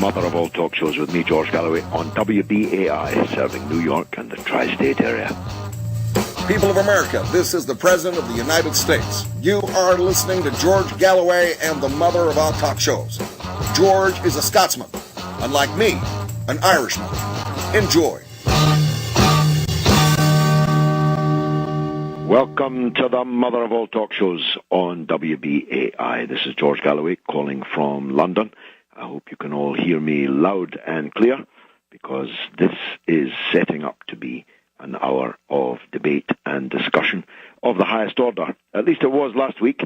mother of all talk shows with me, George Galloway, on WBAI, serving New York and the tri-state area. People of America, this is the President of the United States. You are listening to George Galloway and the mother of all talk shows. George is a Scotsman, unlike me, an Irishman. Enjoy. Welcome to the mother of all talk shows on WBAI. This is George Galloway calling from London. I hope you can all hear me loud and clear, because this is setting up to be an hour of debate and discussion of the highest order. At least it was last week,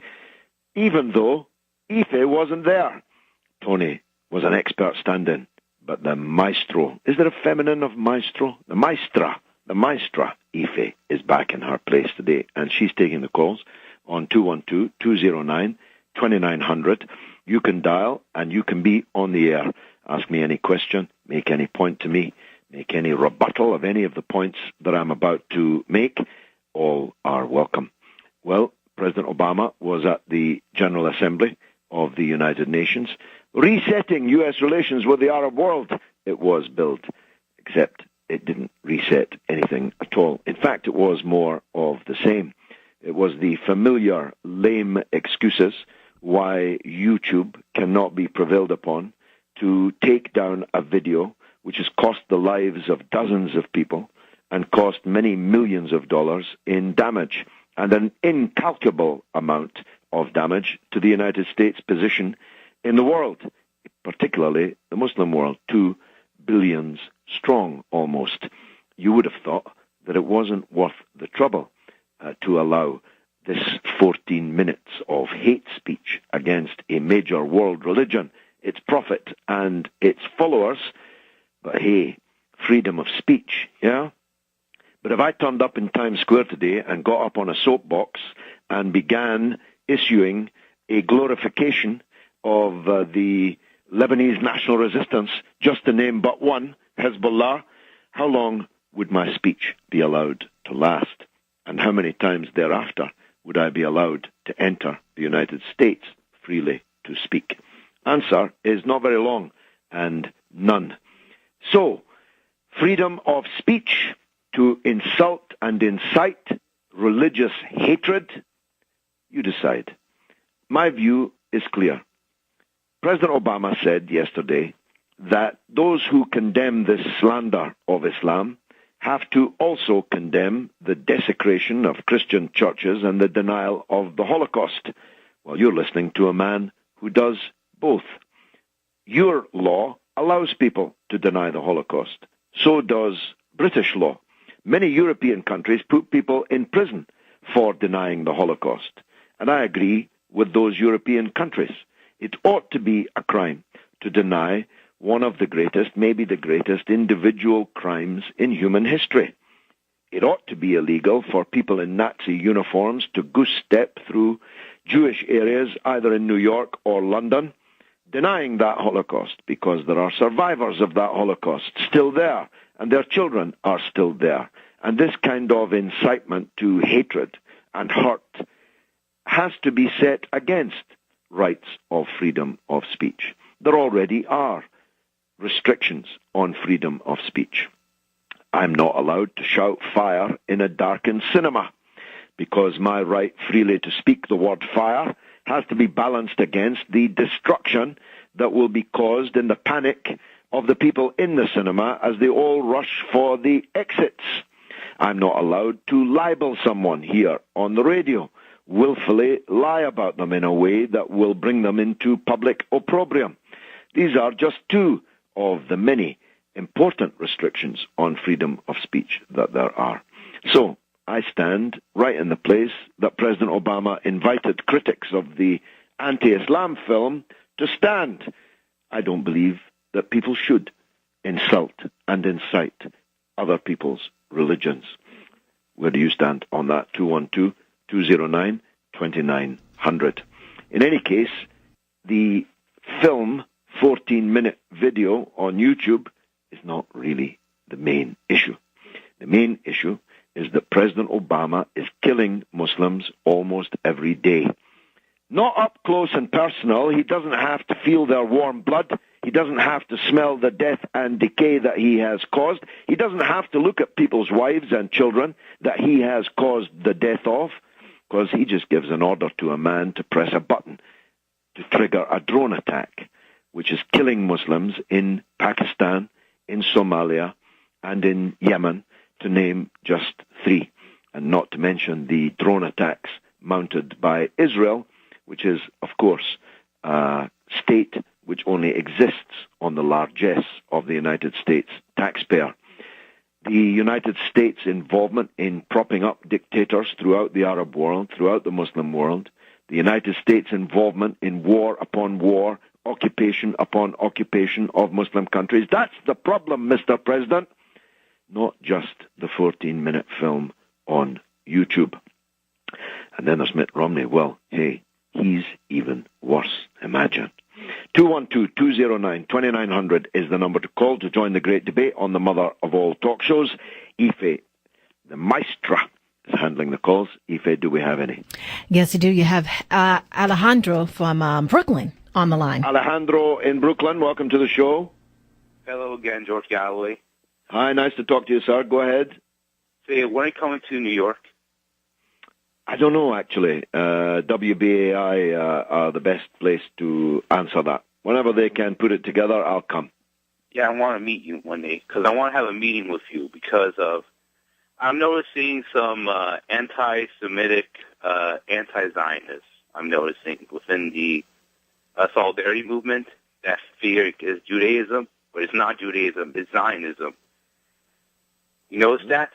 even though Aoife wasn't there. Tony was an expert stand-in, but the maestro, is there a feminine of maestro? The maestra, Aoife, is back in her place today, and she's taking the calls on 212-209-2900. You can dial, and you can be on the air. Ask me any question, make any point to me, make any rebuttal of any of the points that I'm about to make. All are welcome. Well, President Obama was at the General Assembly of the United Nations, resetting U.S. relations with the Arab world. It was billed, except it didn't reset anything at all. In fact, it was more of the same. It was the familiar lame excuses why YouTube cannot be prevailed upon to take down a video which has cost the lives of dozens of people and cost many millions of dollars in damage, and an incalculable amount of damage to the United States' position in the world, particularly the Muslim world, 2 billion strong almost. You would have thought that it wasn't worth the trouble to allow this 14 minutes of hate speech against a major world religion, its prophet and its followers. But hey, freedom of speech, yeah? But if I turned up in Times Square today and got up on a soapbox and began issuing a glorification of the Lebanese national resistance, just to name but one, Hezbollah, how long would my speech be allowed to last? And how many times thereafter would I be allowed to enter the United States freely to speak? Answer is not very long, and none. So, freedom of speech to insult and incite religious hatred, you decide. My view is clear. President Obama said yesterday that those who condemn this slander of Islam have to also condemn the desecration of Christian churches and the denial of the Holocaust. Well, you're listening to a man who does both. Your law allows people to deny the Holocaust. So does British law. Many European countries put people in prison for denying the Holocaust. And I agree with those European countries. It ought to be a crime to deny one of the greatest, maybe the greatest, individual crimes in human history. It ought to be illegal for people in Nazi uniforms to goose-step through Jewish areas, either in New York or London, denying that Holocaust, because there are survivors of that Holocaust still there, and their children are still there. And this kind of incitement to hatred and hurt has to be set against rights of freedom of speech. There already are restrictions on freedom of speech. I'm not allowed to shout fire in a darkened cinema, because my right freely to speak the word fire has to be balanced against the destruction that will be caused in the panic of the people in the cinema as they all rush for the exits. I'm not allowed to libel someone here on the radio, willfully lie about them in a way that will bring them into public opprobrium. These are just two of the many important restrictions on freedom of speech that there are. So, I stand right in the place that President Obama invited critics of the anti-Islam film to stand. I don't believe that people should insult and incite other people's religions. Where do you stand on that? 212-209-2900. In any case, the film 14-minute video on YouTube is not really the main issue. The main issue is that President Obama is killing Muslims almost every day. Not up close and personal. He doesn't have to feel their warm blood. He doesn't have to smell the death and decay that he has caused. He doesn't have to look at people's wives and children that he has caused the death of, because he just gives an order to a man to press a button to trigger a drone attack, which is killing Muslims in Pakistan, in Somalia, and in Yemen, to name just three, and not to mention the drone attacks mounted by Israel, which is, of course, a state which only exists on the largesse of the United States taxpayer. The United States' involvement in propping up dictators throughout the Arab world, throughout the Muslim world, the United States' involvement in war upon war, occupation upon occupation of Muslim countries. That's the problem, Mr. President, not just the 14-minute film on YouTube. And then there's Mitt Romney. Well, hey, he's even worse. Imagine. 212-209-2900 is the number to call to join the great debate on the mother of all talk shows. Ife, the maestra, is handling the calls. Ife, do we have any? Yes, you do. You have Alejandro from Brooklyn on the line. Alejandro in Brooklyn, welcome to the show. Hello again, George Galloway. Hi, nice to talk to you, sir. Go ahead. Say, when are you coming to New York? I don't know, actually. WBAI are the best place to answer that. Whenever they can put it together, I'll come. Yeah, I want to meet you one day, because I want to have a meeting with you, because I'm noticing some anti-Semitic, anti-Zionists, I'm noticing, within the solidarity movement. That fear is Judaism, but it's not Judaism, it's Zionism. You notice that?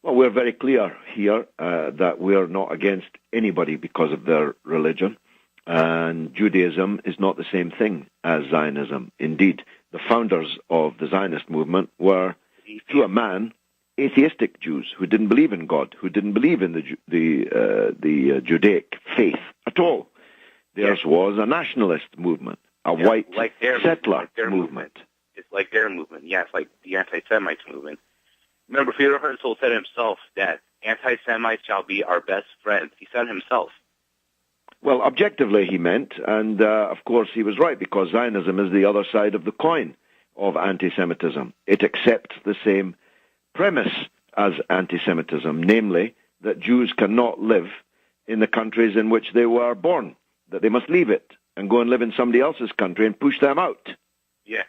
Well, we're very clear here that we're not against anybody because of their religion, and Judaism is not the same thing as Zionism. Indeed, the founders of the Zionist movement were, to a man, atheistic Jews who didn't believe in God, who didn't believe in the Judaic faith at all. Theirs was a nationalist movement, a white settler movement. It's like their movement. Yeah, it's like the anti-Semites movement. Remember, Theodore Herzl said himself that anti-Semites shall be our best friends. He said himself. Well, objectively he meant, and of course he was right, because Zionism is the other side of the coin of anti-Semitism. It accepts the same premise as anti-Semitism, namely that Jews cannot live in the countries in which they were born, that they must leave it and go and live in somebody else's country and push them out. Yeah.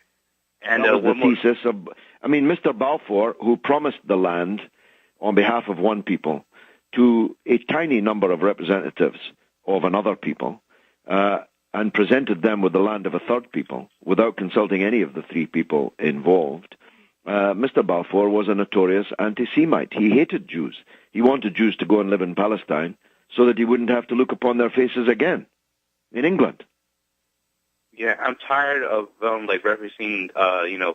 And that was the thesis of, Mr. Balfour, who promised the land on behalf of one people to a tiny number of representatives of another people, and presented them with the land of a third people without consulting any of the three people involved. Mr. Balfour was a notorious anti-Semite. He hated Jews. He wanted Jews to go and live in Palestine so that he wouldn't have to look upon their faces again in England. Yeah, I'm tired of referencing,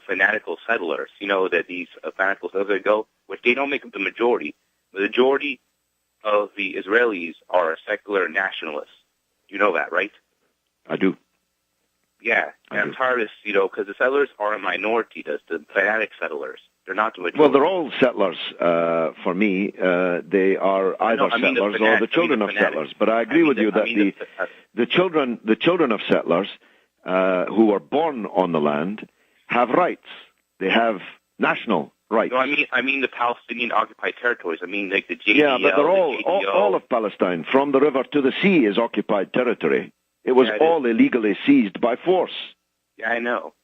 fanatical settlers. You know, that these fanatical settlers go, which they don't make up the majority. The majority of the Israelis are secular nationalists. You know that, right? I do. Yeah, and I'm tired of this, because the settlers are a minority, the fanatic settlers. They're not the majority. Well, they're all settlers for me. They are either settlers or the children of settlers. But I agree with you that the children of settlers who were born on the land have rights. They have national rights. No, I mean the Palestinian occupied territories. I mean like the JDL. Yeah, but they're all of Palestine, from the river to the sea, is occupied territory. It was all illegally seized by force. Yeah, I know.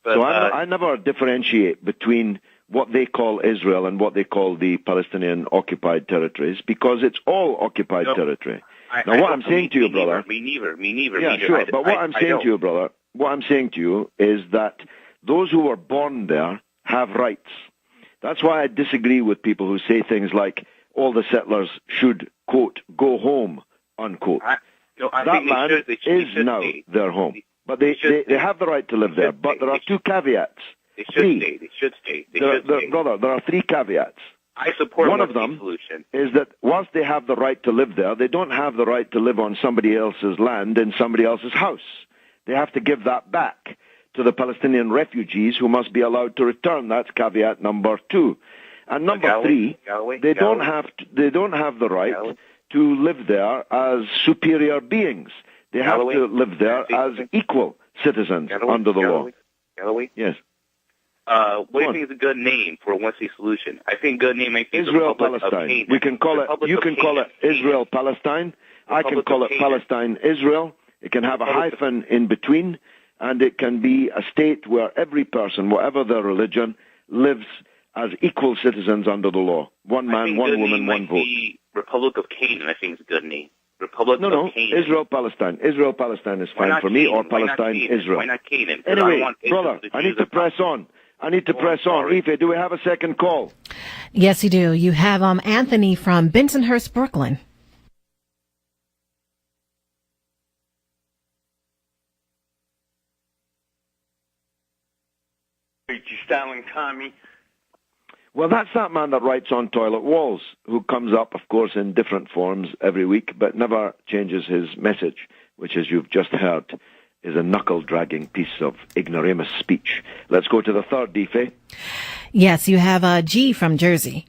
But, so I never differentiate between what they call Israel and what they call the Palestinian occupied territories, because it's all occupied territory. What I'm saying to you, brother... Me neither. Yeah, sure, but what I'm saying to you, brother, what I'm saying to you is that those who were born there have rights. That's why I disagree with people who say things like, all the settlers should, quote, go home, unquote. That land is now their home. But they have the right to live there. But there are two caveats. They should stay. Brother, there are three caveats. I support one of them solution. Is that whilst they have the right to live there, they don't have the right to live on somebody else's land in somebody else's house. They have to give that back to the Palestinian refugees who must be allowed to return. That's caveat number two. And number three, they don't have the right to live there as superior beings. They have to live there as equal citizens under the law. Galloway? Yes. What do you think is a good name for a one-state solution? I think a good name might be Israel-Palestine. We can call it. You can call it Israel-Palestine. I can call it Palestine-Israel. It can have a hyphen in between, and it can be a state where every person, whatever their religion, lives as equal citizens under the law. One man, one woman, one vote. Republic of Canaan, I think, is a good name. Republic of Canaan. Israel-Palestine. Israel-Palestine is fine for me, or Palestine-Israel. Why not Canaan? Anyway, brother, I need to press on. Ife, do we have a second call? Yes, you do. You have Anthony from Bensonhurst, Brooklyn. You styling Tommy? Well, that's that man that writes on toilet walls, who comes up, of course, in different forms every week, but never changes his message, which, as you've just heard, is a knuckle-dragging piece of ignoramus speech. Let's go to the third, Ife. Yes, you have G from Jersey.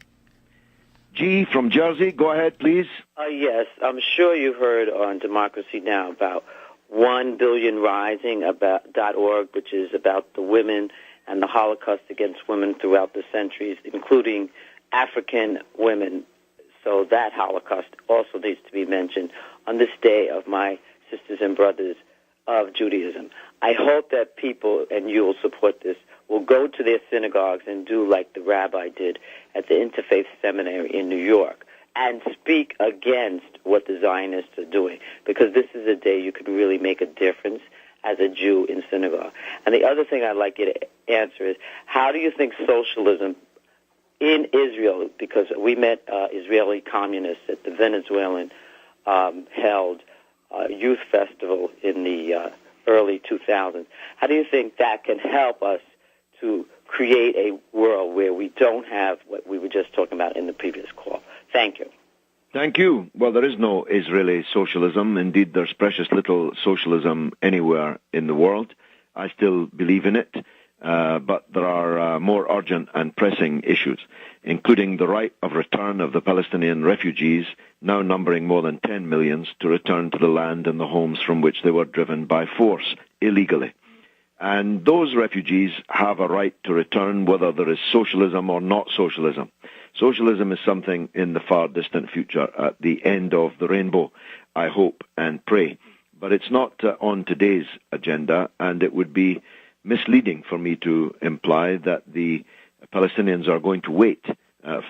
G from Jersey, go ahead, please. Yes, I'm sure you've heard on Democracy Now! About 1 Billion Rising .org, which is about the women and the Holocaust against women throughout the centuries, including African women. So that Holocaust also needs to be mentioned on this day of my sisters and brothers of Judaism. I hope that people, and you will support this, will go to their synagogues and do like the rabbi did at the Interfaith Seminary in New York and speak against what the Zionists are doing, because this is a day you can really make a difference as a Jew in synagogue. And the other thing I'd like you to answer is, how do you think socialism in Israel, because we met Israeli communists at the Venezuelan held youth festival in the early 2000s. How do you think that can help us to create a world where we don't have what we were just talking about in the previous call? Thank you. Thank you. Well, there is no Israeli socialism. Indeed, there's precious little socialism anywhere in the world. I still believe in it, but there are more urgent and pressing issues, including the right of return of the Palestinian refugees, now numbering more than 10 million, to return to the land and the homes from which they were driven by force, illegally. And those refugees have a right to return whether there is socialism or not socialism. Socialism is something in the far distant future, at the end of the rainbow, I hope and pray. But it's not on today's agenda, and it would be misleading for me to imply that the Palestinians are going to wait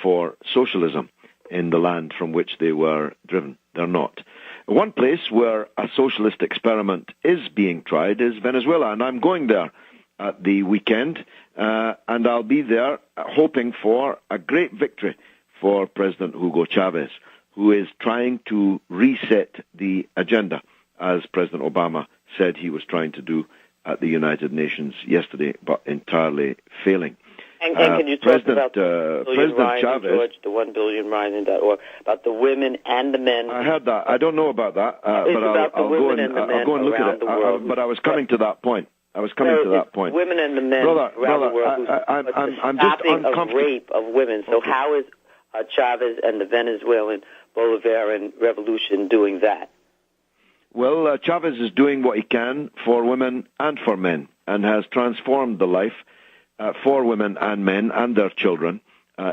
for socialism in the land from which they were driven. They're not. One place where a socialist experiment is being tried is Venezuela, and I'm going there at the weekend, and I'll be there hoping for a great victory for President Hugo Chavez, who is trying to reset the agenda, as President Obama said he was trying to do at the United Nations yesterday, but entirely failing. And can you talk about President Chavez, George, the 1billionrising.org, about the women and the men? I heard that. I don't know about that, but I'll go and look at it. But I was coming to that point. Women and the men around the world I'm just uncomfortable. Of rape of women. So how is Chavez and the Venezuelan Bolivarian Revolution doing that? Well, Chavez is doing what he can for women and for men, and has transformed the life for women and men and their children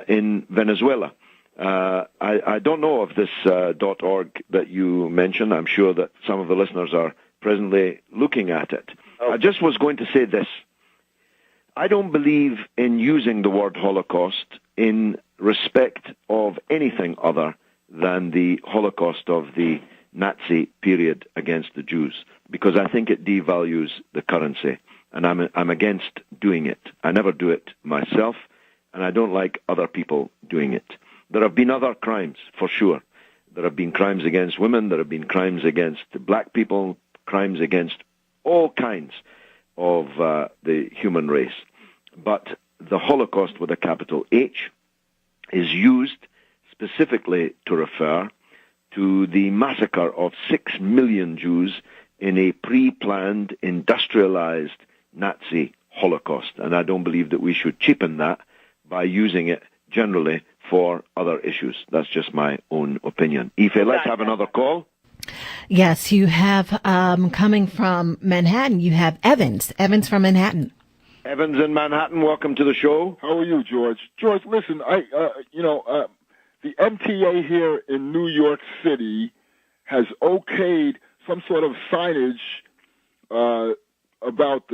in Venezuela. I don't know of this .org that you mentioned. I'm sure that some of the listeners are presently looking at it. Okay. I just was going to say this. I don't believe in using the word Holocaust in respect of anything other than the Holocaust of the Nazi period against the Jews, because I think it devalues the currency, and I'm against doing it. I never do it myself, and I don't like other people doing it. There have been other crimes, for sure. There have been crimes against women, there have been crimes against black people, crimes against all kinds of the human race. But the Holocaust with a capital H is used specifically to refer to the massacre of 6 million Jews in a pre-planned, industrialized Nazi Holocaust. And I don't believe that we should cheapen that by using it generally for other issues. That's just my own opinion. Ife, let's have another call. Yes, you have coming from Manhattan. You have Evans from Manhattan. Evans in Manhattan, welcome to the show. How are you, George? George, listen, the MTA here in New York City has okayed some sort of signage about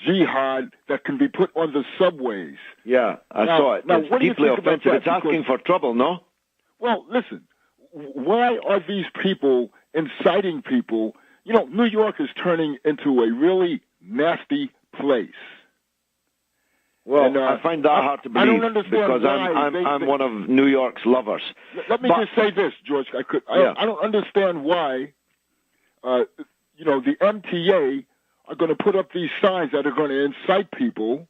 jihad that can be put on the subways. Yeah, I saw it. It's deeply offensive. It's asking for trouble, no? Well, listen, why are these people inciting people? You know, New York is turning into a really nasty place. Well, and, I find that hard to believe. I don't understand because I'm one of New York's lovers. Let me just say this, George. I don't understand why, the MTA are going to put up these signs that are going to incite people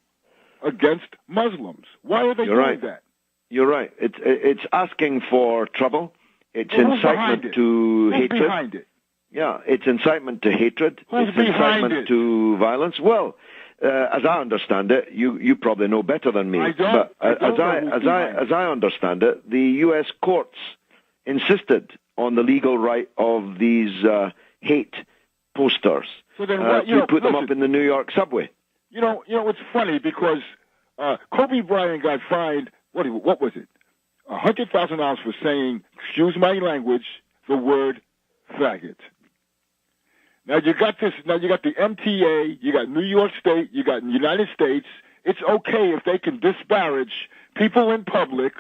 against Muslims. Why are they doing that? You're right. It's asking for trouble. It's incitement to hatred. Who's behind it? Yeah, it's incitement to hatred. It's incitement to violence. Well, as I understand it, you probably know better than me. I don't. But as I understand it, the U.S. courts insisted on the legal right of these hate posters to put them up in the New York subway. You know, it's funny because Kobe Bryant got fined. What was it? $100,000 for saying, excuse my language, the word faggot. Now you got this. Now you got the MTA. You got New York State. You got the United States. It's okay if they can disparage people in public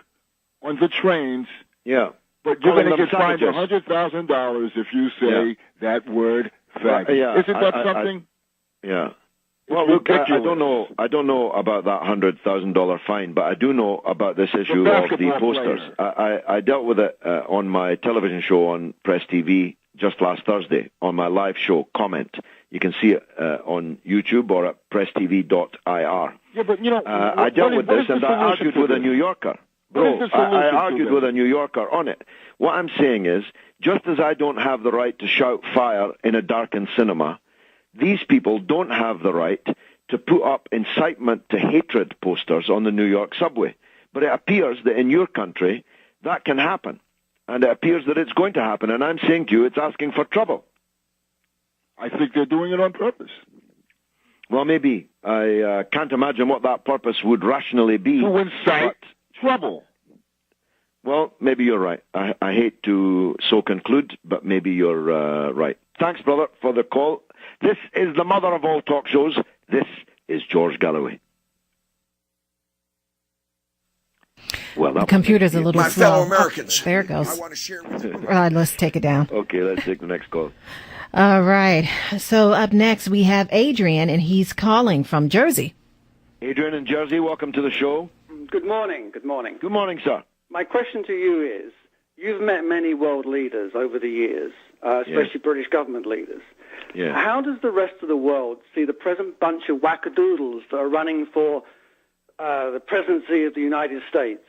on the trains. Yeah. But you're going to get fined $100,000 if you say that word faggot. Isn't that something? Yeah. Well, look, I don't know about that $100,000 fine, but I do know about this issue of the posters. I dealt with it on my television show on Press TV just last Thursday on my live show, Comment. You can see it on YouTube or at presstv.ir. Yeah, but I dealt with this and I argued with a New Yorker. I argued with a New Yorker on it. What I'm saying is, just as I don't have the right to shout fire in a darkened cinema, these people don't have the right to put up incitement to hatred posters on the New York subway. But it appears that in your country, that can happen. And it appears that it's going to happen. And I'm saying to you, it's asking for trouble. I think they're doing it on purpose. Well, maybe. I can't imagine what that purpose would rationally be. To incite trouble. Well, maybe you're right. I hate to so conclude, but maybe you're right. Thanks, brother, for the call. This is the mother of all talk shows. This is George Galloway. Well, the computer's a little slow. My fellow Americans. Oh, there it goes. I want to share with you. Let's take it down. Okay, let's take the next call. All right. So up next we have Adrian, and he's calling from Jersey. Adrian in Jersey, welcome to the show. Good morning. Good morning. Good morning, sir. My question to you is, you've met many world leaders over the years, especially British government leaders. Yeah. How does the rest of the world see the present bunch of wackadoodles that are running for the presidency of the United States?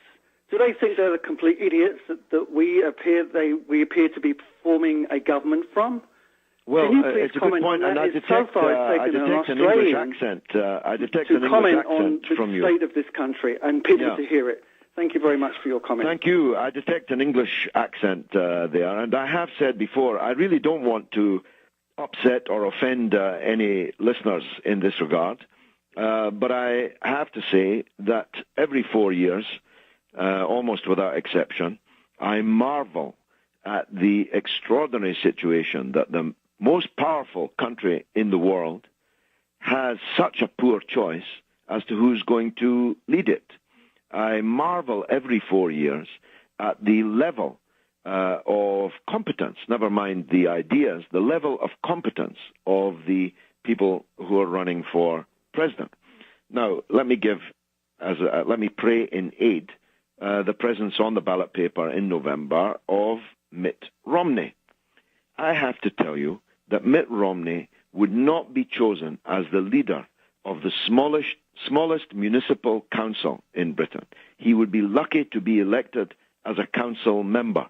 Do they think they're the complete idiots that we appear to be forming a government from? Well, Can you please it's a comment good point, on and that? I detect an English accent. I detect an English comment accent on the from you. state of this country and people to hear it. Thank you very much for your comment. Thank you. I detect an English accent there, and I have said before, I really don't want to upset or offend any listeners in this regard, but I have to say that every 4 years, almost without exception, I marvel at the extraordinary situation that the most powerful country in the world has such a poor choice as to who's going to lead it. I marvel every 4 years at the level of competence, never mind the ideas, the level of competence of the people who are running for president. Now, let me pray in aid the presence on the ballot paper in November of Mitt Romney. I have to tell you that Mitt Romney would not be chosen as the leader of the smallest municipal council in Britain. He would be lucky to be elected as a council member,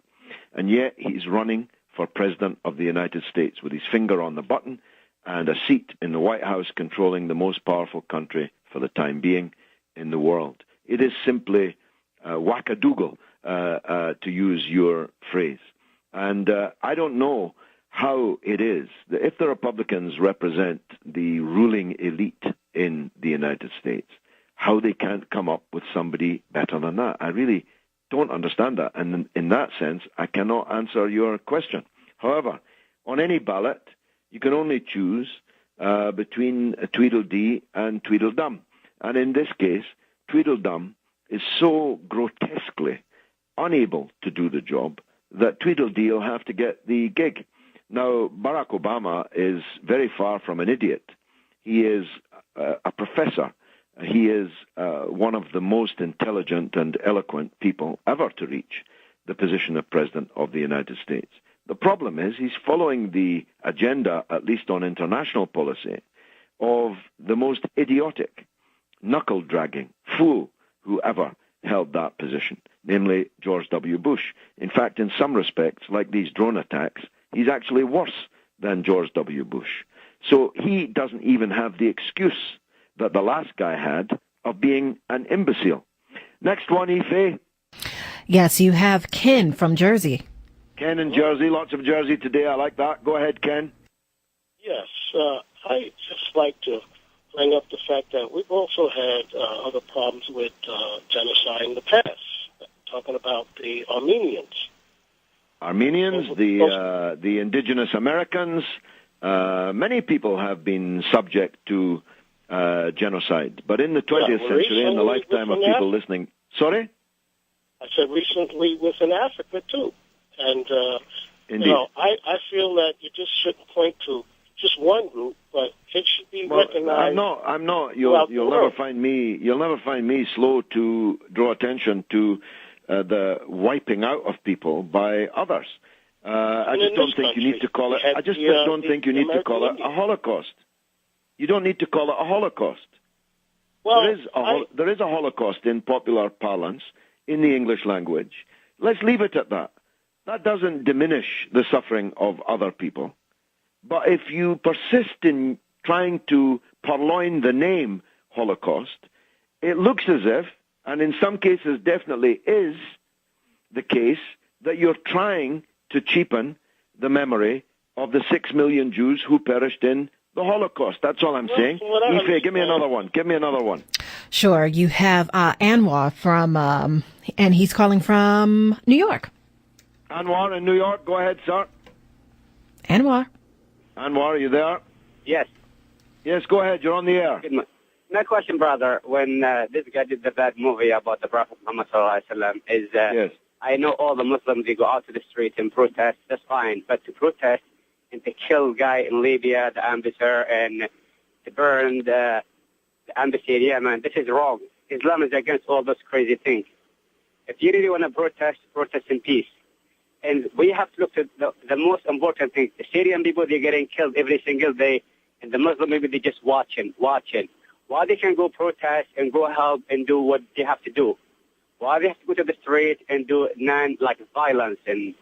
and yet he's running for president of the United States with his finger on the button and a seat in the White House controlling the most powerful country for the time being in the world. It is simply whack-a-doodle, to use your phrase. And I don't know how it is that if the Republicans represent the ruling elite in the United States, how they can't come up with somebody better than that. I really don't understand that. And in that sense, I cannot answer your question. However, on any ballot, you can only choose between Tweedledee and Tweedledum. And in this case, Tweedledum is so grotesquely unable to do the job that Tweedledee will have to get the gig. Now, Barack Obama is very far from an idiot. He is a professor. He is one of the most intelligent and eloquent people ever to reach the position of President of the United States. The problem is he's following the agenda, at least on international policy, of the most idiotic, knuckle-dragging fool who ever held that position, namely George W. Bush. In fact, in some respects, like these drone attacks, he's actually worse than George W. Bush. So he doesn't even have the excuse that the last guy had of being an imbecile. Next one, Ife. Yes, you have Ken from Jersey. Ken in Jersey, lots of Jersey today. I like that. Go ahead, Ken. Yes, I just like to bring up the fact that we've also had other problems with genocide in the past, talking about the Armenians. The indigenous Americans, many people have been subject to genocide. But in the 20th century, in the lifetime of people listening... Sorry? I said recently within Africa, too. And, I feel that you just shouldn't point to just one group, but it should be recognized. I'm not. You'll never find me slow to draw attention to the wiping out of people by others. I just don't think you need to call it. I just don't think you need to call it a Holocaust. You don't need to call it a Holocaust. Well, there is a Holocaust in popular parlance in the English language. Let's leave it at that. That doesn't diminish the suffering of other people. But if you persist in trying to purloin the name Holocaust, it looks as if, and in some cases definitely is the case, that you're trying to cheapen the memory of the 6 million Jews who perished in the Holocaust. That's all I'm saying. Ife, give me another one. Sure. You have Anwar from, and he's calling from New York. Anwar in New York. Go ahead, sir. Anwar, are you there? Yes. Yes, go ahead. You're on the air. My question, brother, when this guy did the bad movie about the Prophet Muhammad ﷺ, is yes. I know all the Muslims, they go out to the streets and protest. That's fine. But to protest and to kill guy in Libya, the ambassador, and to burn the embassy in Yemen, this is wrong. Islam is against all those crazy things. If you really want to protest in peace. And we have to look at the most important thing. The Syrian people, they're getting killed every single day. And the Muslim people, they're just watching. Why they can go protest and go help and do what they have to do? Why they have to go to the street and do violence? And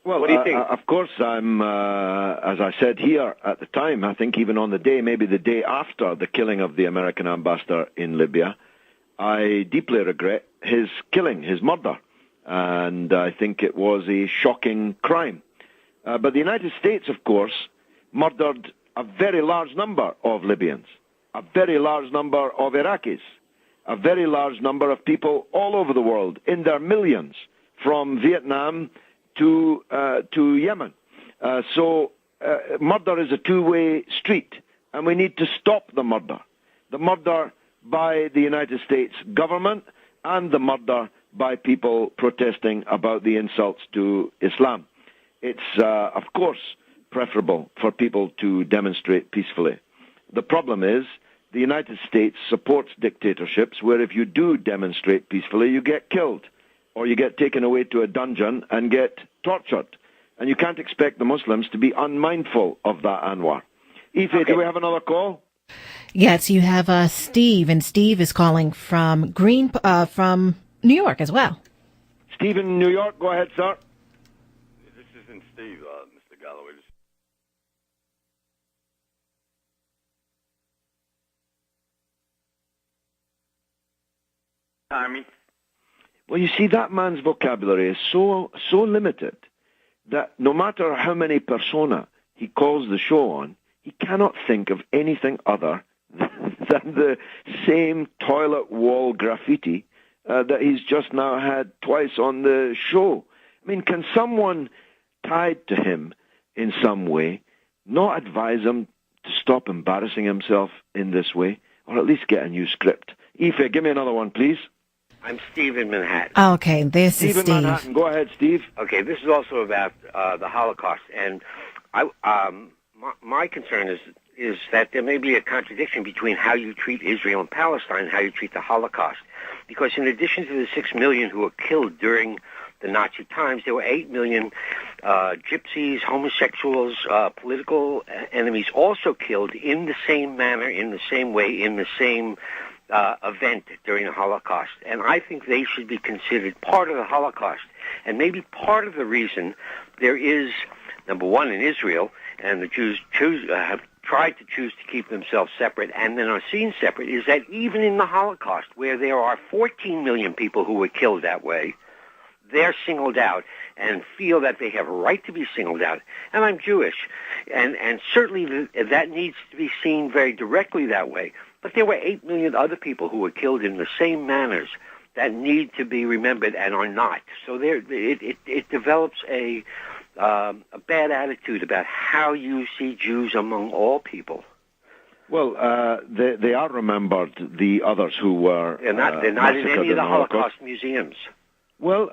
well, what do you think? Of course, I'm, as I said here at the time, I think even on the day, maybe the day after the killing of the American ambassador in Libya, I deeply regret his killing, his murder. And I think it was a shocking crime. But the United States, of course, murdered a very large number of Libyans, a very large number of Iraqis, a very large number of people all over the world, in their millions, from Vietnam to Yemen. So murder is a two-way street, and we need to stop the murder by the United States government and the murder by people protesting about the insults to Islam. It's, of course, preferable for people to demonstrate peacefully. The problem is the United States supports dictatorships where if you do demonstrate peacefully, you get killed or you get taken away to a dungeon and get tortured. And you can't expect the Muslims to be unmindful of that, Anwar. Ife, okay. Do we have another call? Yes, you have Steve, and Steve is calling from from New York as well. Steve in New York, go ahead, sir. This isn't Steve, Mr. Galloway. Tommy. Well, you see, that man's vocabulary is so limited that no matter how many persona he calls the show on, he cannot think of anything other than the same toilet wall graffiti that he's just now had twice on the show. I mean, can someone tied to him in some way not advise him to stop embarrassing himself in this way, or at least get a new script? Aoife, give me another one, please. I'm Steve in Manhattan. Okay, this is Steve. In Manhattan. Go ahead, Steve. Okay, this is also about the Holocaust, and my concern is that there may be a contradiction between how you treat Israel and Palestine and how you treat the Holocaust. Because in addition to the 6 million who were killed during the Nazi times, there were 8 million gypsies, homosexuals, political enemies also killed in the same manner, in the same way, in the same event during the Holocaust. And I think they should be considered part of the Holocaust. And maybe part of the reason there is, number one, in Israel, and the Jews have tried to choose to keep themselves separate and then are seen separate, is that even in the Holocaust, where there are 14 million people who were killed that way, they're singled out and feel that they have a right to be singled out. And I'm Jewish, and certainly that needs to be seen very directly that way. But there were 8 million other people who were killed in the same manners that need to be remembered and are not. So it develops a bad attitude about how you see Jews among all people. Well, they are remembered, the others who were They're not in any of the Holocaust museums. Well,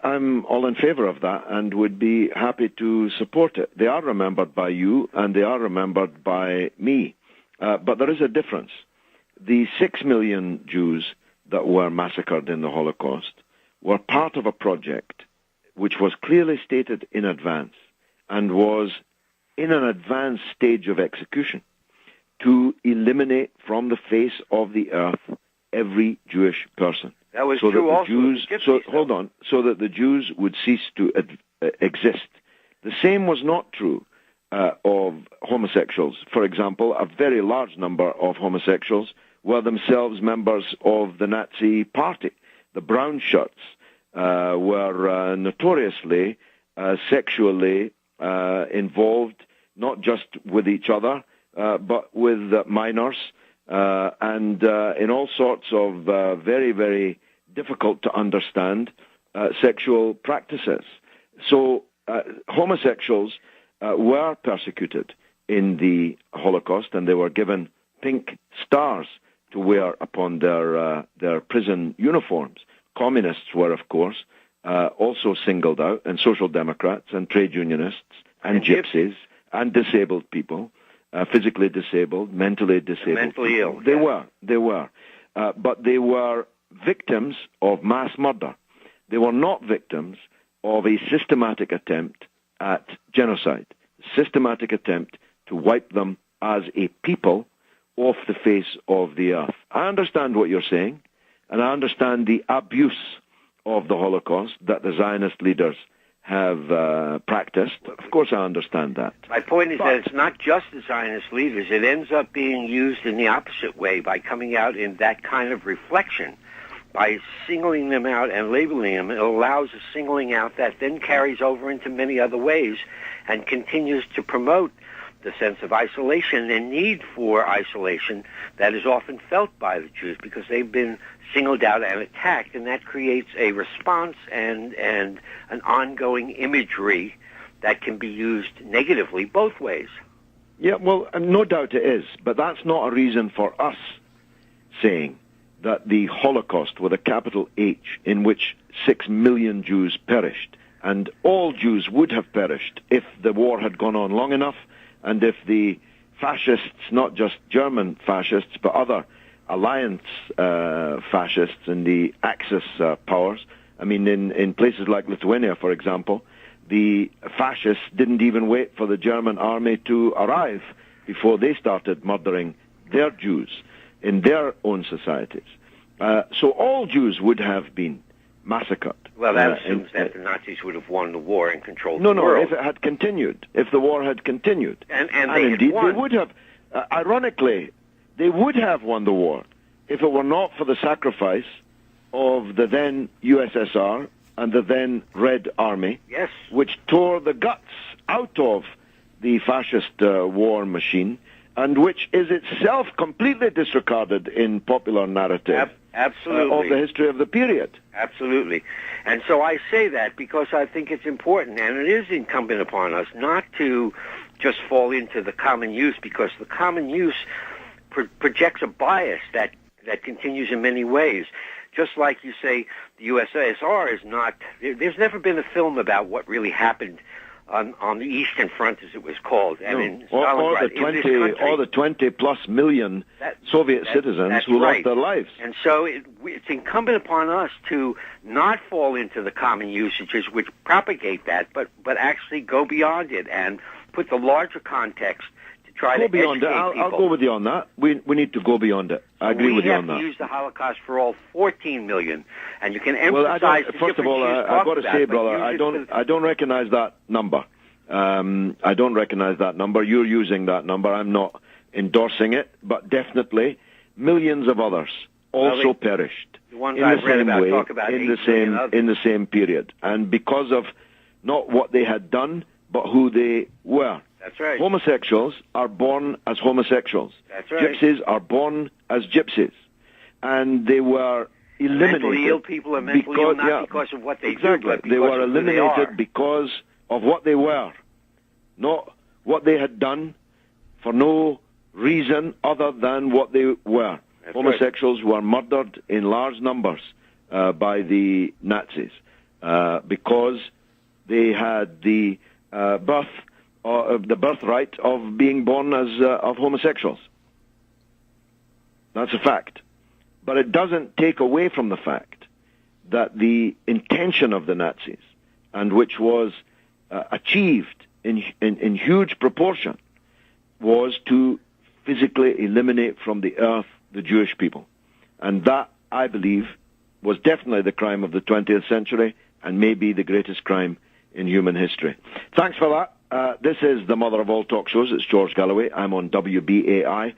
I'm all in favor of that and would be happy to support it. They are remembered by you and they are remembered by me. But there is a difference. The 6 million Jews that were massacred in the Holocaust were part of a project which was clearly stated in advance and was in an advanced stage of execution to eliminate from the face of the earth every Jewish person. That was true also. So that the Jews would cease to exist. The same was not true of homosexuals. For example, a very large number of homosexuals were themselves members of the Nazi Party. The brown shirts were notoriously sexually involved, not just with each other, but with minors, and in all sorts of very, very difficult to understand sexual practices. So homosexuals were persecuted in the Holocaust, and they were given pink stars to wear upon their prison uniforms. Communists were, of course, also singled out, and social democrats and trade unionists and gypsies and disabled people, physically disabled, mentally disabled. Mentally ill. They were. But they were victims of mass murder. They were not victims of a systematic attempt at genocide, systematic attempt to wipe them as a people off the face of the earth. I understand what you're saying, and I understand the abuse of the Holocaust that the Zionist leaders have practiced. Of course, I understand that. My point is that it's not just the Zionist leaders. It ends up being used in the opposite way by coming out in that kind of reflection. By singling them out and labeling them, it allows a singling out that then carries over into many other ways and continues to promote the sense of isolation and need for isolation that is often felt by the Jews because they've been singled out and attacked, and that creates a response and an ongoing imagery that can be used negatively both ways. Yeah, well, no doubt it is, but that's not a reason for us saying that the Holocaust with a capital H, in which 6 million Jews perished, and all Jews would have perished if the war had gone on long enough, and if the fascists, not just German fascists, but other alliance fascists in the Axis powers, I mean, in places like Lithuania, for example, the fascists didn't even wait for the German army to arrive before they started murdering their Jews in their own societies. So all Jews would have been massacred. Well, that assumes that the Nazis would have won the war and controlled the world. No, if it had continued, if the war had continued. And indeed, won. They would have, ironically, they would have won the war if it were not for the sacrifice of the then USSR and the then Red Army, Yes. which tore the guts out of the fascist war machine, and which is itself completely disregarded in popular narrative Absolutely. of the history of the period. Absolutely. And so I say that because I think it's important, and it is incumbent upon us not to just fall into the common use, because the common use projects a bias that continues in many ways. Just like you say, the USSR is not, there's never been a film about what really happened on the Eastern Front, as it was called. I mean, or the 20 plus million Soviet citizens who lost their lives. And so it's incumbent upon us to not fall into the common usages which propagate that, but actually go beyond it and put the larger context to try to educate people. I'll go with you on that. We need to go beyond it. I agree with you on that. We have to use the Holocaust for all 14 million, and you can emphasize. Well, first of all, I've got to say, brother, I don't recognize that number. I don't recognize that number. You're using that number. I'm not endorsing it, but definitely millions of others also perished the ones in I've the read same about way, talk about in the same period, and because of not what they had done, but who they were. That's right. Homosexuals are born as homosexuals. That's right. Gypsies are born as gypsies, and they were eliminated. Mentally ill people are mentally ill not because of what they do, but because they were of who they eliminated are. because of what they were, not what they had done, for no reason other than what they were. That's Homosexuals were murdered in large numbers by the Nazis because they had the birthright of being born as of homosexuals. That's a fact. But it doesn't take away from the fact that the intention of the Nazis, and which was achieved in huge proportion, was to physically eliminate from the earth the Jewish people. And that, I believe, was definitely the crime of the 20th century and maybe the greatest crime in human history. Thanks for that. This is the mother of all talk shows. It's George Galloway. I'm on WBAI,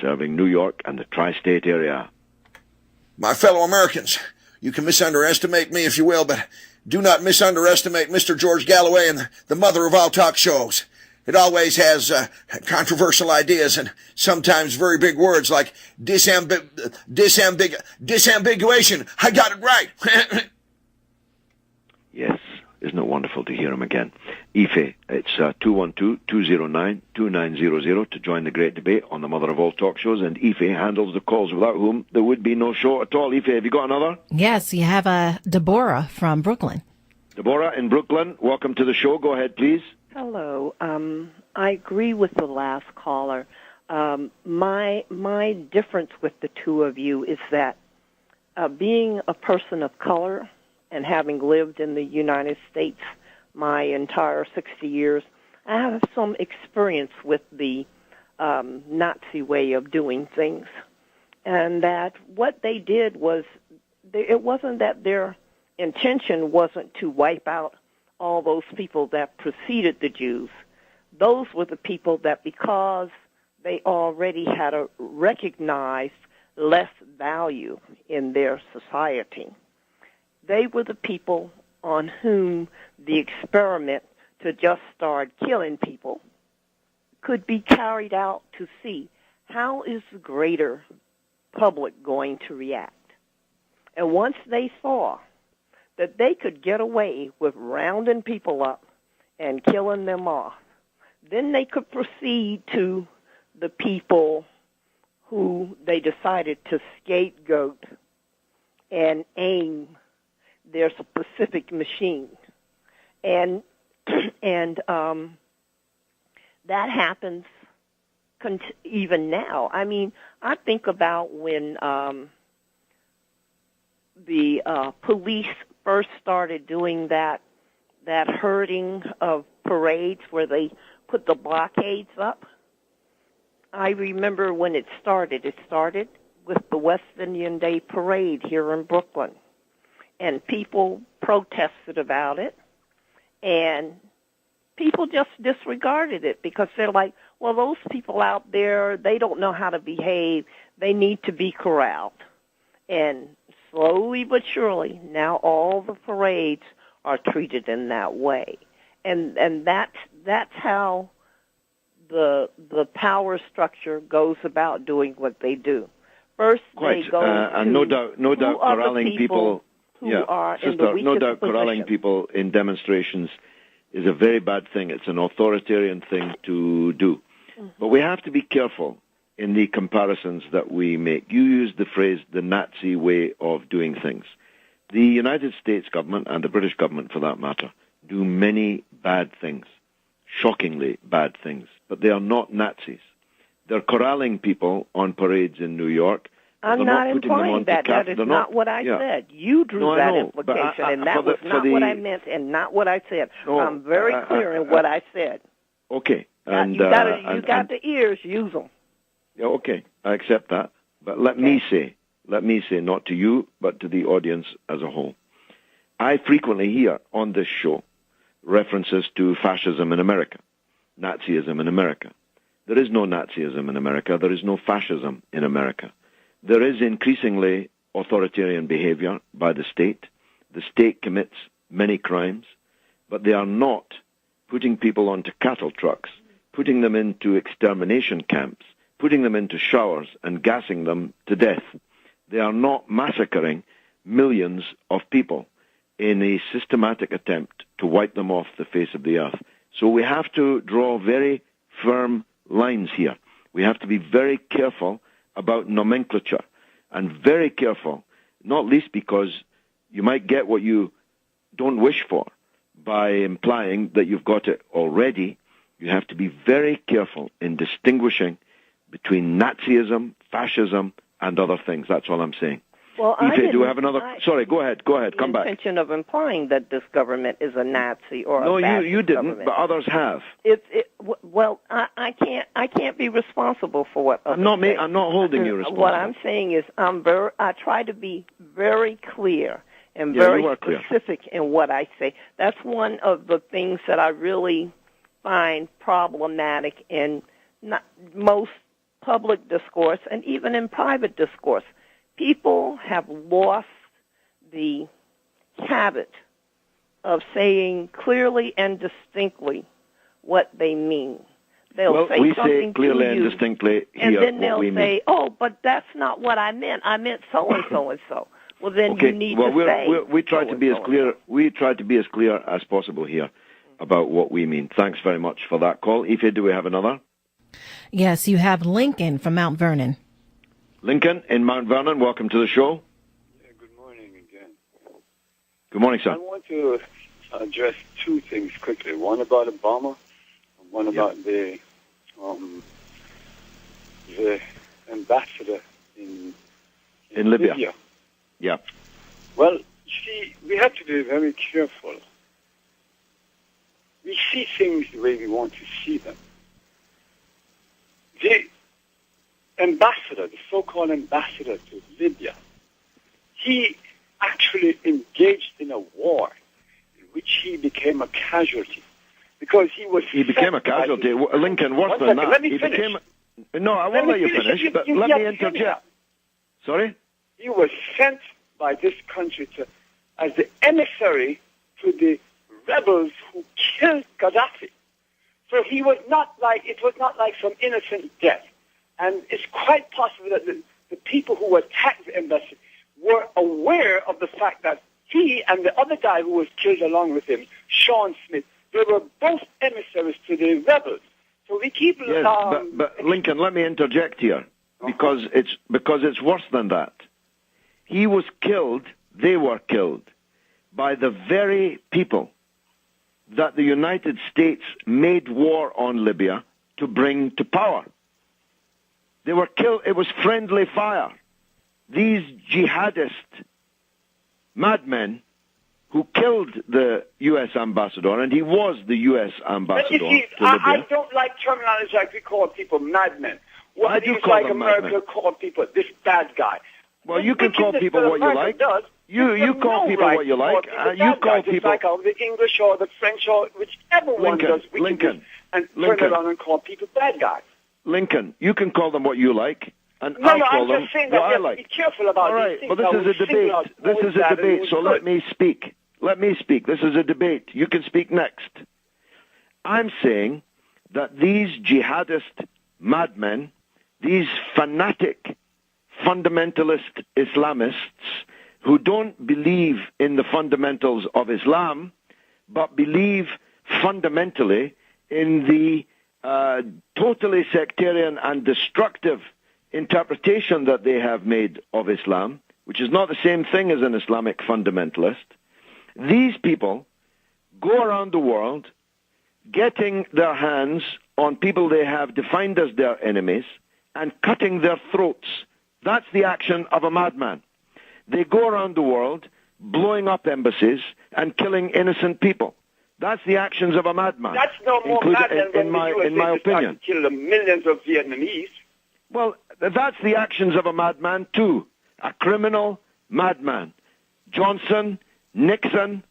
serving New York and the tri-state area. My fellow Americans, you can misunderestimate me if you will, but do not misunderestimate Mr. George Galloway and the mother of all talk shows. It always has controversial ideas and sometimes very big words like disambiguation. I got it right. Yes, isn't it wonderful to hear him again? Ife, it's 212-209-2900 to join the great debate on the mother of all talk shows, and Ife handles the calls, without whom there would be no show at all. Ife, have you got another? Yes, you have Deborah from Brooklyn. Deborah in Brooklyn, welcome to the show. Go ahead, please. Hello. I agree with the last caller. My difference with the two of you is that being a person of color and having lived in the United States my entire 60 years, I have some experience with the Nazi way of doing things. And that what they did was, it wasn't that their intention wasn't to wipe out all those people that preceded the Jews. Those were the people that, because they already had a recognized less value in their society, they were the people on whom the experiment to just start killing people could be carried out to see how is the greater public going to react. And once they saw that they could get away with rounding people up and killing them off, then they could proceed to the people who they decided to scapegoat and aim their specific machine. And that happens even now. I mean, I think about when the police first started doing that herding of parades where they put the blockades up. I remember when it started. It started with the West Indian Day Parade here in Brooklyn. And people protested about it. And people just disregarded it because they're like, well, those people out there, they don't know how to behave. They need to be corralled. And slowly but surely, now all the parades are treated in that way. And that's how the power structure goes about doing what they do. First, Quite. they go and no doubt, corralling people who are in sister, the weakest no doubt, position. corralling people in demonstrations is a very bad thing. It's an authoritarian thing to do. But we have to be careful in the comparisons that we make. You use the phrase the Nazi way of doing things. The United States government, and the British government for that matter, do many bad things, shockingly bad things, but they are not Nazis. They're corralling people on parades in New York. I'm not implying that. That is not what I said. You drew that implication, and that was not what I meant and not what I said. I'm very clear in what I said. Okay. And you got the ears, use them. Yeah, okay, I accept that. But let me say, not to you, but to the audience as a whole. I frequently hear on this show references to fascism in America, Nazism in America. There is no Nazism in America. There is no fascism in America. There is increasingly authoritarian behavior by the state. The state commits many crimes, but they are not putting people onto cattle trucks, putting them into extermination camps, putting them into showers and gassing them to death. They are not massacring millions of people in a systematic attempt to wipe them off the face of the earth. So we have to draw very firm lines here. We have to be very careful about nomenclature, and very careful, not least because you might get what you don't wish for by implying that you've got it already. You have to be very careful in distinguishing between Nazism, fascism, and other things. That's all I'm saying. Well, Aoife, do we have another? Sorry, go ahead, come back. The intention of implying that this government is a Nazi or no, a fascist you didn't, government. but others have. Well, I can't be responsible for what others say. I'm not holding you responsible. What I'm saying is I try to be very clear and very specific in what I say. That's one of the things that I really find problematic in most public discourse and even in private discourse. People have lost the habit of saying clearly and distinctly what they mean. They'll say we something say clearly to you, and distinctly here and then they'll what we say, mean. "Oh, but that's not what I meant. I meant so and so and so." Well, then you need to say. We try to be as clear. We try to be as clear as possible here about what we mean. Thanks very much for that call. Aoife, do we have another? Yes, you have Lincoln from Mount Vernon. Lincoln in Mount Vernon, welcome to the show. Yeah, good morning again. Good morning, sir. I want to address two things quickly. One about Obama, and one about the ambassador in Libya. Yeah. Well, you see, we have to be very careful. We see things the way we want to see them. The ambassador, the so-called ambassador to Libya, he actually engaged in a war in which he became a casualty because he became a casualty. Lincoln, worse than that. Let me finish. No, I won't let you finish, but let me interject. Sorry? He was sent by this country as the emissary to the rebels who killed Gaddafi. So it was not like some innocent death. And it's quite possible that the people who attacked the embassy were aware of the fact that he and the other guy who was killed along with him, Sean Smith, they were both emissaries to the rebels. So we keep... Yes, but Lincoln, let me interject here, because it's worse than that. He was killed, they were killed, by the very people that the United States made war on Libya to bring to power. They were killed. It was friendly fire. These jihadist madmen who killed the U.S. ambassador, and he was the U.S. ambassador to Libya. I don't like terminology like we call people madmen. I do call them America call people this bad guy. Well, you can call people what you like. You call people what you like. You call people like the English or the French or whichever one does wickedness and turn around and call people bad guys. Lincoln, you can call them what you like. And No, I no, call I'm them just saying what that we I have like. to be careful about All right, these things. well, this is a debate. This is a debate, so let me speak. Let me speak. This is a debate. You can speak next. I'm saying that these jihadist madmen, these fanatic fundamentalist Islamists who don't believe in the fundamentals of Islam, but believe fundamentally in the totally sectarian and destructive interpretation that they have made of Islam, which is not the same thing as an Islamic fundamentalist. These people go around the world getting their hands on people they have defined as their enemies and cutting their throats. That's the action of a madman. They go around the world blowing up embassies and killing innocent people. That's the actions of a madman. That's no more madman than the USA in my opinion. Kill the millions of Vietnamese. Well, that's the actions of a madman too. A criminal madman. Johnson, Nixon,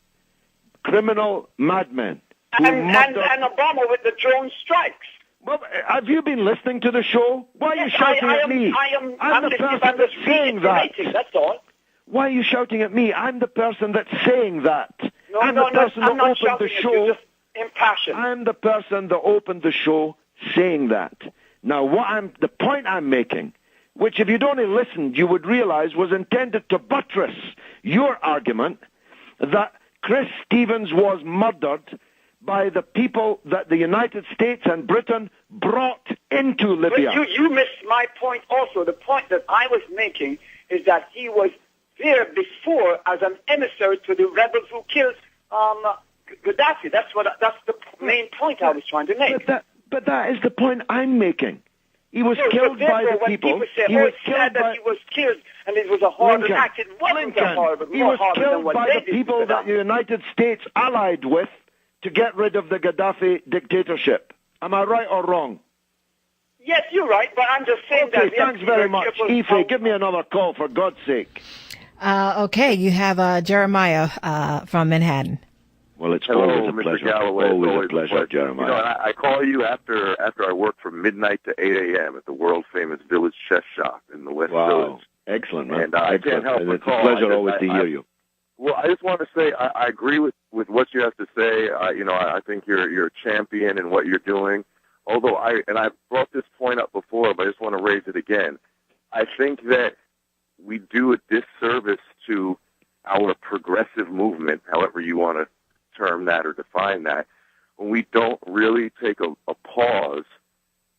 criminal madmen. And Obama with the drone strikes. Well, have you been listening to the show? Why are you shouting at me? I'm the person that's saying that. That's all. Why are you shouting at me? I'm the person that's saying that. No, I'm the person that opened the show. You're just impassioned. I'm the person that opened the show saying that. Now, the point I'm making, which if you'd only listened, you would realize was intended to buttress your argument that Chris Stevens was murdered by the people that the United States and Britain brought into Libya. But you missed my point also. The point that I was making is that he was there before as an emissary to the rebels who killed Gaddafi. That's the main point I was trying to make. But that is the point I'm making. He was killed by the people. Say, he was killed by... he was killed, and it was a horrible act. It wasn't a horrible. He was killed by the people that the United States allied with to get rid of the Gaddafi dictatorship. Am I right or wrong? Yes, you're right, but I'm just saying that... Okay, thanks very much. Ife, give me another call, for God's sake. Okay, you have Jeremiah from Manhattan. Well, it's Hello, always a Mr. pleasure. Galloway. Always a pleasure, Jeremiah. You know, I call you after I work from midnight to 8 a.m. at the world-famous Village Chess Shop in the West Village. Excellent, man. And I can't help but call. It's a pleasure always to hear you. Well, I just want to say I agree with what you have to say. I think you're a champion in what you're doing. Although I've brought this point up before, but I just want to raise it again. I think that we do a disservice to our progressive movement, however you want to term that or define that, when we don't really take a pause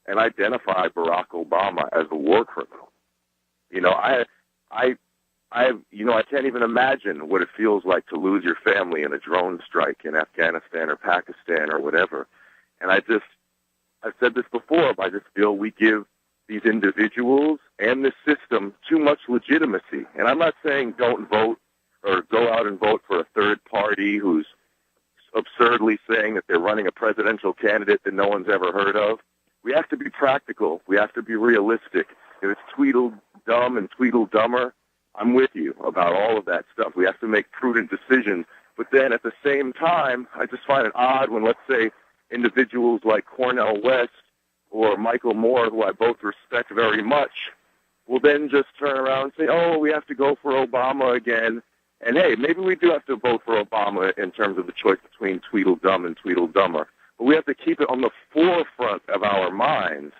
and identify Barack Obama as a war criminal. I can't even imagine what it feels like to lose your family in a drone strike in Afghanistan or Pakistan or whatever. And I've said this before, but I just feel we give these individuals and the system too much legitimacy. And I'm not saying don't vote or go out and vote for a third party who's absurdly saying that they're running a presidential candidate that no one's ever heard of. We have to be practical. We have to be realistic. If it's Tweedledum and Tweedledummer, I'm with you about all of that stuff. We have to make prudent decisions. But then at the same time, I just find it odd when, let's say, individuals like Cornel West or Michael Moore, who I both respect very much, will then just turn around and say, oh, we have to go for Obama again. And, hey, maybe we do have to vote for Obama in terms of the choice between Tweedledum and Tweedledummer. But we have to keep it on the forefront of our minds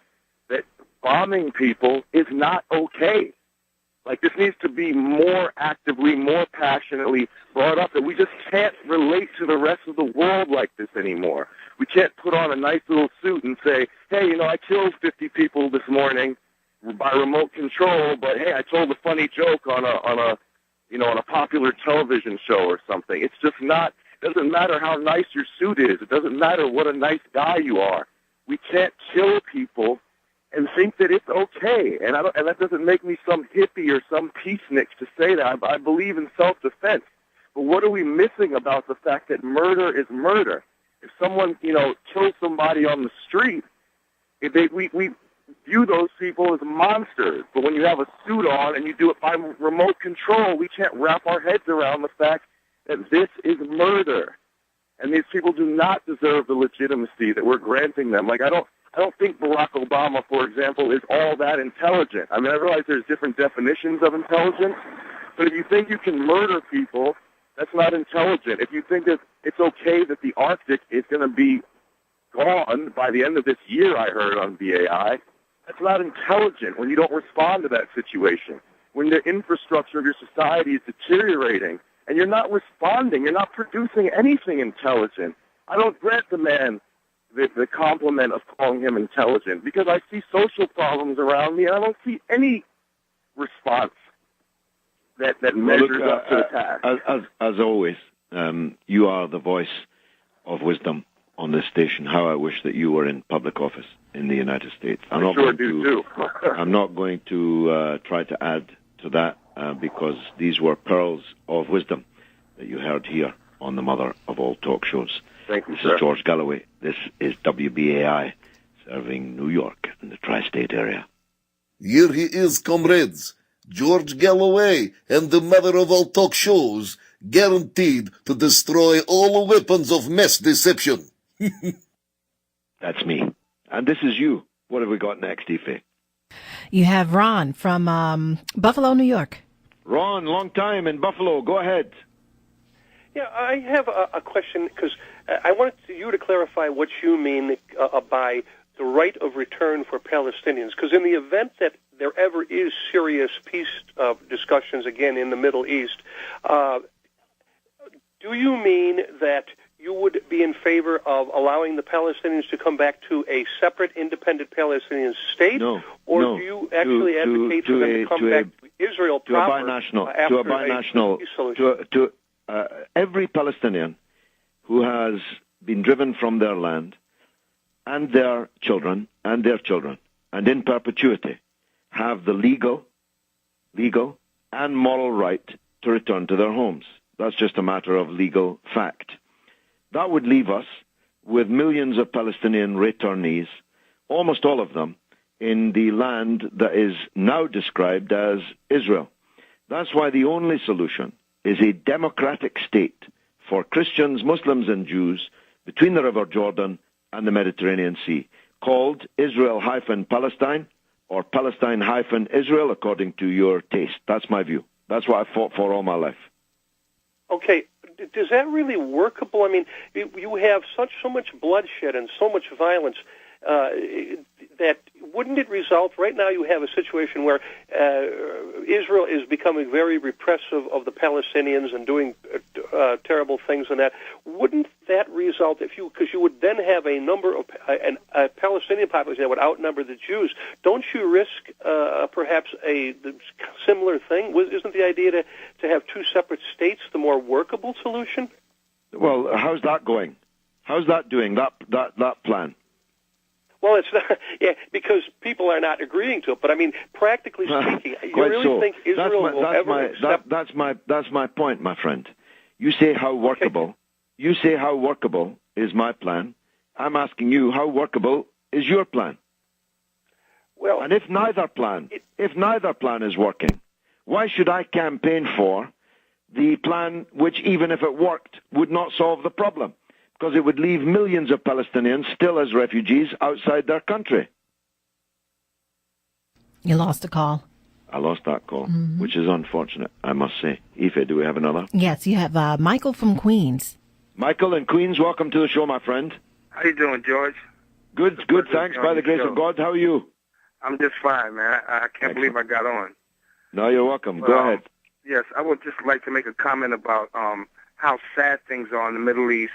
that bombing people is not okay. Like, this needs to be more actively, more passionately brought up, that we just can't relate to the rest of the world like this anymore. We can't put on a nice little suit and say, hey, I killed 50 people this morning by remote control, but, hey, I told a funny joke on a popular television show or something. It's just not, it doesn't matter how nice your suit is. It doesn't matter what a nice guy you are. We can't kill people and think that it's okay. And that doesn't make me some hippie or some peacenik to say that. I believe in self-defense. But what are we missing about the fact that murder is murder? If someone, kills somebody on the street, we view those people as monsters. But when you have a suit on and you do it by remote control, we can't wrap our heads around the fact that this is murder. And these people do not deserve the legitimacy that we're granting them. Like, I I don't think Barack Obama, for example, is all that intelligent. I mean, I realize there's different definitions of intelligence, but if you think you can murder people, that's not intelligent. If you think that it's okay that the Arctic is going to be gone by the end of this year, I heard on WBAI, that's not intelligent when you don't respond to that situation. When the infrastructure of your society is deteriorating and you're not responding, you're not producing anything intelligent. I don't grant the man the compliment of calling him intelligent because I see social problems around me and I don't see any response that measures up to the task. As always, you are the voice of wisdom on this station. How I wish that you were in public office in the United States. I'm not going to try to add to that because these were pearls of wisdom that you heard here on the mother of all talk shows. Thank you, this sir. is George Galloway. This is WBAI, serving New York and the tri-state area. Here he is, comrades. George Galloway and the mother of all talk shows, guaranteed to destroy all weapons of mass deception. That's me. And this is you. What have we got next, Ife? You have Ron from Buffalo, New York. Ron, long time in Buffalo. Go ahead. Yeah, I have a question because I wanted you to clarify what you mean by the right of return for Palestinians. Because in the event that there ever is serious peace discussions again in the Middle East, do you mean that you would be in favor of allowing the Palestinians to come back to a separate, independent Palestinian state? No. Do you actually advocate for them to come back to Israel proper to a binational, every Palestinian who has been driven from their land and their children, and in perpetuity, have the legal and moral right to return to their homes. That's just a matter of legal fact. That would leave us with millions of Palestinian returnees, almost all of them, in the land that is now described as Israel. That's why the only solution is a democratic state for Christians, Muslims, and Jews between the River Jordan and the Mediterranean Sea, called Israel-Palestine or Palestine-Israel, according to your taste. That's my view. That's what I fought for all my life. Okay. Is that really workable? I mean, you have so much bloodshed and so much violence that wouldn't it result? Right now, you have a situation where Israel is becoming very repressive of the Palestinians and doing terrible things, and that wouldn't that result because you would then have a number of a Palestinian population that would outnumber the Jews? Don't you risk perhaps a similar thing? Isn't the idea to have two separate states the more workable solution? Well, how's that going? How's that doing? That plan? Well, it's not, because people are not agreeing to it. But I mean, practically speaking, you really think Israel will ever accept? That's my point, my friend. You say how workable. Okay. You say how workable is my plan. I'm asking you how workable is your plan. Well, and if neither plan is working, why should I campaign for the plan which, even if it worked, would not solve the problem? Because it would leave millions of Palestinians still as refugees outside their country. You lost a call. I lost that call, which is unfortunate, I must say. Ife, do we have another? Yes, you have Michael from Queens. Michael in Queens, welcome to the show, my friend. How you doing, George? Good, thanks, by the grace of God. How are you? I'm just fine, man. I can't believe I got on. No, you're welcome. Go ahead. Yes, I would just like to make a comment about how sad things are in the Middle East,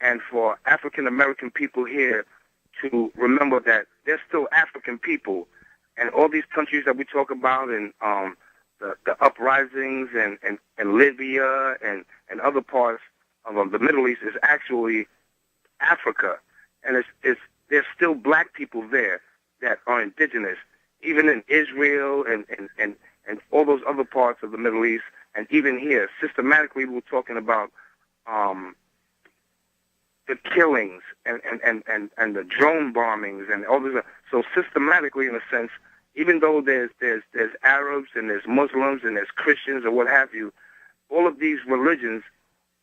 and for African-American people here to remember that they're still African people. And all these countries that we talk about, and the uprisings and Libya and other parts of the Middle East is actually Africa. And there's still black people there that are indigenous, even in Israel and all those other parts of the Middle East. And even here, systematically, we're talking about the killings and the drone bombings and all this. So systematically, in a sense, even though there's Arabs and there's Muslims and there's Christians or what have you, all of these religions,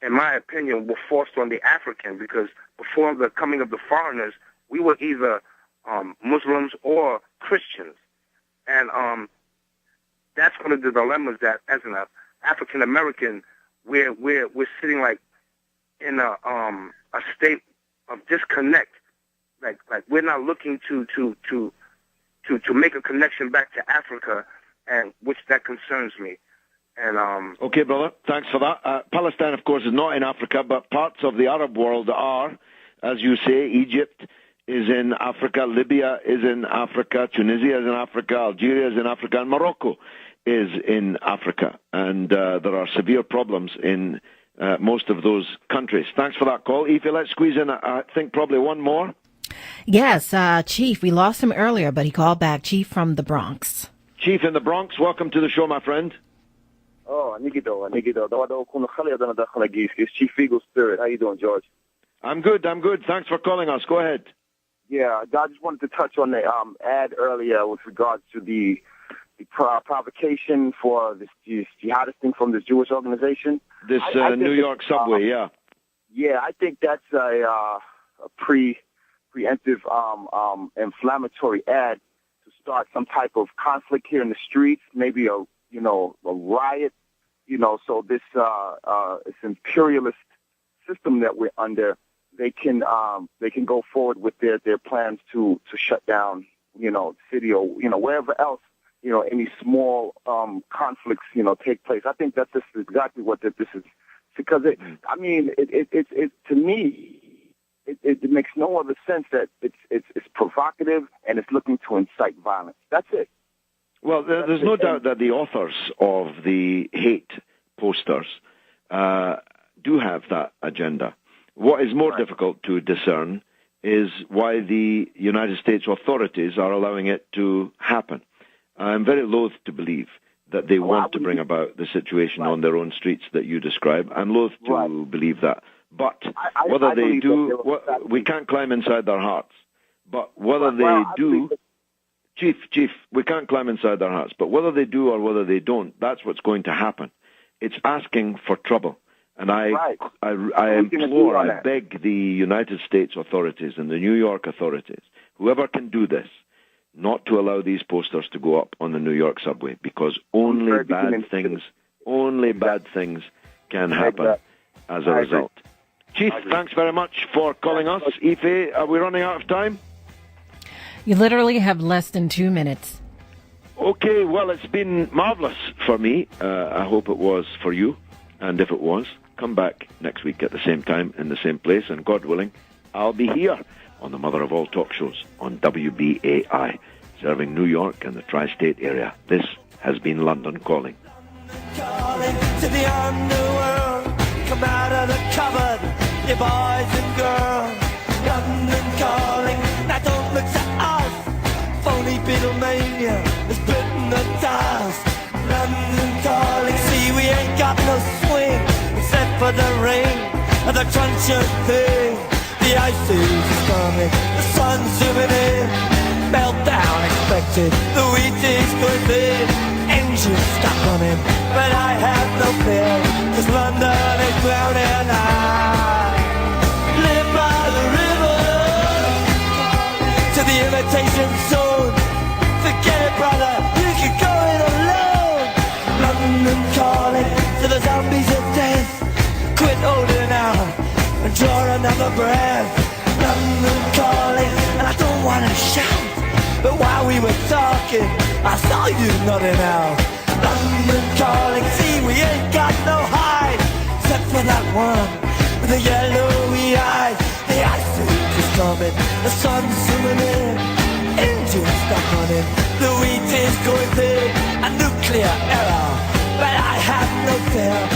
in my opinion, were forced on the African, because before the coming of the foreigners, we were either Muslims or Christians. And that's one of the dilemmas that, as an African American, we're sitting like in a state of disconnect. Like we're not looking to make a connection back to Africa, and which that concerns me. And okay, brother, thanks for that. Palestine, of course, is not in Africa, but parts of the Arab world are. As you say, Egypt is in Africa, Libya is in Africa, Tunisia is in Africa, Algeria is in Africa, and Morocco is in Africa. And there are severe problems in most of those countries. Thanks for that call. Aoife, let's squeeze in, I think, probably one more. Yes, Chief, we lost him earlier, but he called back. Chief from the Bronx. Chief in the Bronx, welcome to the show, my friend. Oh, Nigido. Chief Eagle Spirit. How you doing, George? I'm good. Thanks for calling us. Go ahead. Yeah, I just wanted to touch on the ad earlier with regards to the provocation for this jihadist thing from this Jewish organization. This New York subway, yeah. Yeah, I think that's a preemptive inflammatory ad to start some type of conflict here in the streets, maybe a riot, so this imperialist system that we're under, they can go forward with their plans to shut down, the city or, wherever else, any small conflicts, take place. I think that's just exactly what this is. Because it to me, it makes no other sense that it's provocative and it's looking to incite violence. That's it. Well, there's no doubt that the authors of the hate posters do have that agenda. What is more difficult to discern is why the United States authorities are allowing it to happen. I'm very loath to believe that they want to bring about the situation on their own streets that you describe. I'm loath to believe that. But whether they do, we can't climb inside their hearts. But whether they do, Chief, we can't climb inside their hearts. But whether they do or whether they don't, that's what's going to happen. It's asking for trouble. And I implore, I beg the United States authorities and the New York authorities, whoever can do this, not to allow these posters to go up on the New York subway, because only bad things can happen as a result. Chief, thanks very much for calling us. Aoife, are we running out of time? You literally have less than 2 minutes. Okay, well, it's been marvelous for me. I hope it was for you. And if it was, come back next week at the same time in the same place, and God willing, I'll be here on the mother of all talk shows on WBAI, serving New York and the tri-state area. This has been London Calling. Calling to the underworld, come out of the cupboard, you boys and girls. London calling, now don't look to us, phony Beatlemania has bitten the dust. London calling, see we ain't got no swing, except for the rain and the crunch of thing. The ice is coming, the sun's zooming in, meltdown expected, the wheat is going thin, engines stop running, but I have no fear, cause London is drowning. I live by the river, to the imitation zone, forget it brother, you can go it alone. London calling to the zombies of death, quit holding out and draw another breath. London calling, and I don't want to shout, but while we were talking, I saw you nodding out. London calling, see we ain't got no hide, except for that one with the yellowy eyes. The ice is coming, the sun's zooming in, engines stop running, the wheat is going thin, a nuclear error, but I have no fear.